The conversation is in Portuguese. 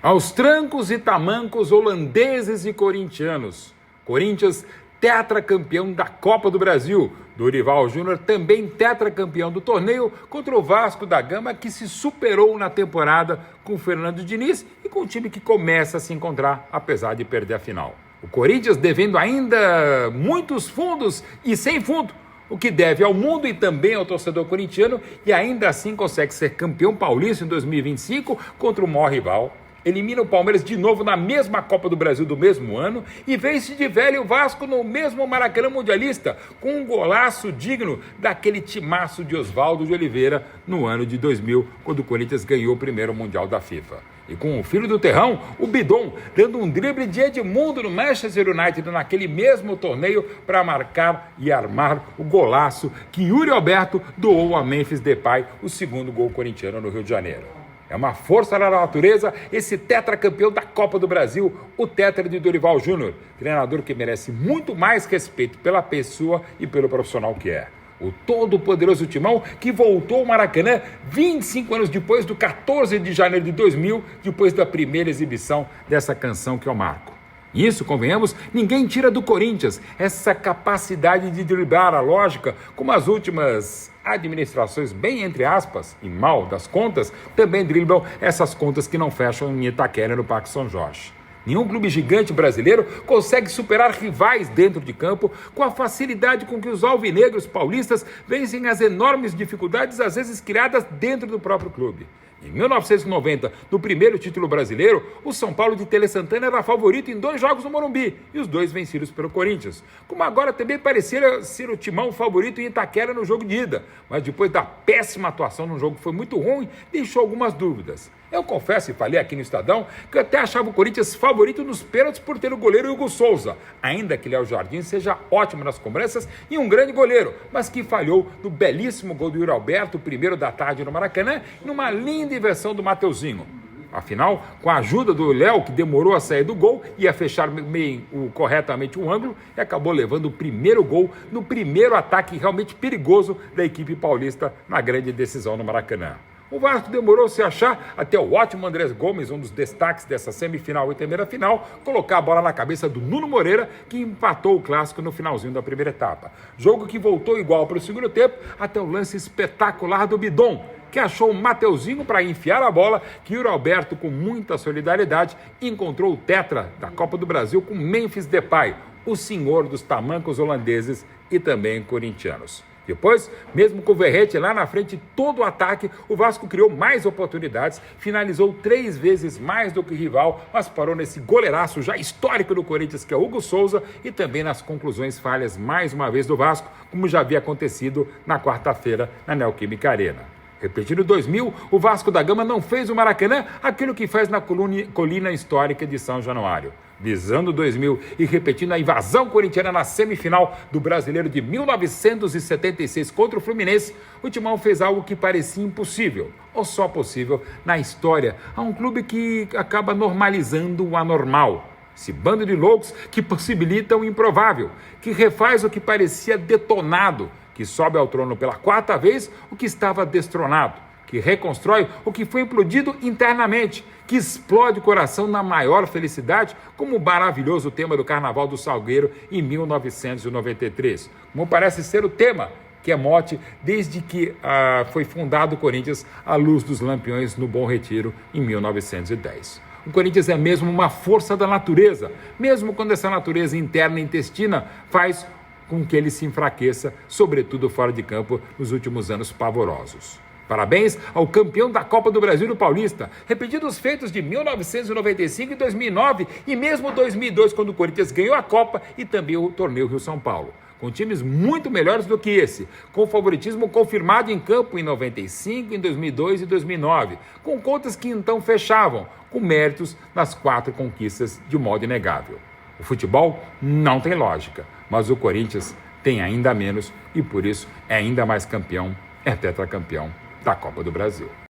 Aos trancos e tamancos holandeses e corintianos. Corinthians, tetracampeão da Copa do Brasil. Dorival Júnior também tetracampeão do torneio contra o Vasco da Gama, que se superou na temporada com o Fernando Diniz e com o time que começa a se encontrar, apesar de perder a final. O Corinthians devendo ainda muitos fundos e sem fundo, o que deve ao mundo e também ao torcedor corintiano, e ainda assim consegue ser campeão paulista em 2025 contra o maior rival. Elimina o Palmeiras de novo na mesma Copa do Brasil do mesmo ano e vence de velho o Vasco no mesmo Maracanã mundialista, com um golaço digno daquele timaço de Oswaldo de Oliveira no ano de 2000, quando o Corinthians ganhou o primeiro Mundial da FIFA. E com o filho do terrão, o Bidon, dando um drible de Edmundo no Manchester United naquele mesmo torneio para marcar e armar o golaço que Yuri Alberto doou a Memphis Depay, o segundo gol corintiano no Rio de Janeiro. É uma força da natureza esse tetracampeão da Copa do Brasil, o tetra de Dorival Júnior, treinador que merece muito mais respeito pela pessoa e pelo profissional que é. O todo-poderoso Timão que voltou ao Maracanã 25 anos depois do 14 de janeiro de 2000, depois da primeira exibição dessa canção que é o marco. Isso, convenhamos, ninguém tira do Corinthians, essa capacidade de driblar a lógica, como as últimas administrações, bem entre aspas, e mal das contas, também driblam essas contas que não fecham em Itaquera no Parque São Jorge. Nenhum clube gigante brasileiro consegue superar rivais dentro de campo com a facilidade com que os alvinegros paulistas vencem as enormes dificuldades, às vezes criadas dentro do próprio clube. Em 1990, no primeiro título brasileiro, o São Paulo de Tele Santana era favorito em 2 jogos no Morumbi, e os 2 vencidos pelo Corinthians. Como agora também parecia ser o Timão favorito em Itaquera no jogo de ida, mas depois da péssima atuação num jogo que foi muito ruim, deixou algumas dúvidas. Eu confesso e falei aqui no Estadão que eu até achava o Corinthians favorito nos pênaltis por ter o goleiro Hugo Souza, ainda que Léo Jardim seja ótimo nas cobranças e um grande goleiro, mas que falhou no belíssimo gol do Yuri Alberto, o primeiro da tarde no Maracanã, e numa linda inversão do Mateuzinho. Afinal, com a ajuda do Léo, que demorou a sair do gol, ia fechar corretamente o ângulo e acabou levando o primeiro gol no primeiro ataque realmente perigoso da equipe paulista na grande decisão no Maracanã. O Vasco demorou a se achar até o ótimo Andrés Gomes, um dos destaques dessa semifinal e primeira final, colocar a bola na cabeça do Nuno Moreira, que empatou o clássico no finalzinho da primeira etapa. Jogo que voltou igual para o segundo tempo, até o lance espetacular do Bidon, que achou o Mateuzinho para enfiar a bola, que Yuri Alberto, com muita solidariedade, encontrou o tetra da Copa do Brasil com Memphis Depay, o senhor dos tamancos holandeses e também corintianos. Depois, mesmo com o Verratti lá na frente, todo o ataque, o Vasco criou mais oportunidades, finalizou 3 vezes mais do que o rival, mas parou nesse goleiraço já histórico do Corinthians, que é Hugo Souza, e também nas conclusões falhas mais uma vez do Vasco, como já havia acontecido na quarta-feira na Neoquímica Arena. Repetindo 2000, o Vasco da Gama não fez o Maracanã aquilo que faz na colina histórica de São Januário. Visando 2000 e repetindo a invasão corintiana na semifinal do Brasileiro de 1976 contra o Fluminense, o Timão fez algo que parecia impossível, ou só possível, na história, a um clube que acaba normalizando o anormal. Esse bando de loucos que possibilitam o improvável, que refaz o que parecia detonado, que sobe ao trono pela 4ª vez o que estava destronado, que reconstrói o que foi implodido internamente, que explode o coração na maior felicidade, como o maravilhoso tema do Carnaval do Salgueiro em 1993. Como parece ser o tema que é mote desde que foi fundado o Corinthians à luz dos Lampiões no Bom Retiro em 1910. O Corinthians é mesmo uma força da natureza, mesmo quando essa natureza interna e intestina faz com que ele se enfraqueça, sobretudo fora de campo, nos últimos anos pavorosos. Parabéns ao campeão da Copa do Brasil do Paulista, repetindo os feitos de 1995 e 2009 e mesmo 2002, quando o Corinthians ganhou a Copa e também o torneio Rio-São Paulo. Com times muito melhores do que esse, com favoritismo confirmado em campo em 95, em 2002 e 2009, com contas que então fechavam, com méritos nas 4 conquistas de modo inegável. O futebol não tem lógica, mas o Corinthians tem ainda menos e por isso é ainda mais campeão, é tetracampeão da Copa do Brasil.